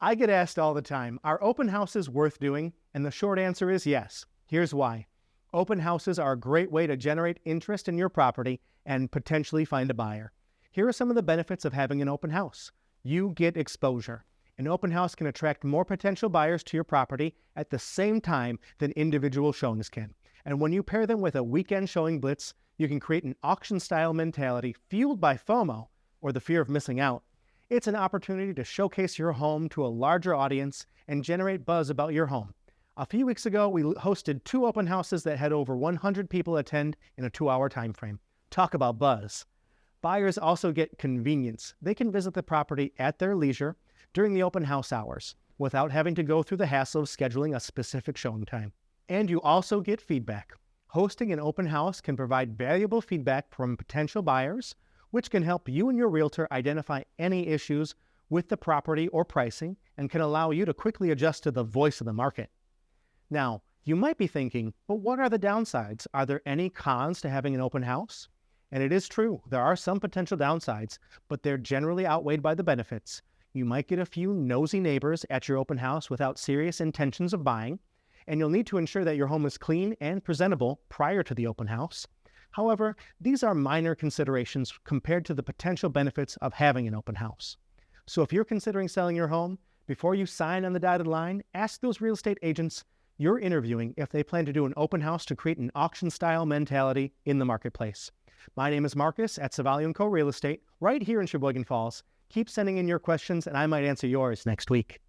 I get asked all the time, are open houses worth doing? And the short answer is yes. Here's why. Open houses are a great way to generate interest in your property and potentially find a buyer. Here are some of the benefits of having an open house. You get exposure. An open house can attract more potential buyers to your property at the same time than individual showings can. And when you pair them with a weekend showing blitz, you can create an auction-style mentality fueled by FOMO, or the fear of missing out. It's an opportunity to showcase your home to a larger audience and generate buzz about your home. A few weeks ago, we hosted 2 open houses that had over 100 people attend in a 2-hour time frame. Talk about buzz. Buyers also get convenience. They can visit the property at their leisure during the open house hours without having to go through the hassle of scheduling a specific showing time. And you also get feedback. Hosting an open house can provide valuable feedback from potential buyers, which can help you and your realtor identify any issues with the property or pricing and can allow you to quickly adjust to the voice of the market. Now, you might be thinking, but what are the downsides? Are there any cons to having an open house? And it is true, there are some potential downsides, but they're generally outweighed by the benefits. You might get a few nosy neighbors at your open house without serious intentions of buying, and you'll need to ensure that your home is clean and presentable prior to the open house. However, these are minor considerations compared to the potential benefits of having an open house. So if you're considering selling your home, before you sign on the dotted line, ask those real estate agents you're interviewing if they plan to do an open house to create an auction-style mentality in the marketplace. My name is Marcus at Savalio & Co. Real Estate, right here in Sheboygan Falls. Keep sending in your questions, and I might answer yours next week.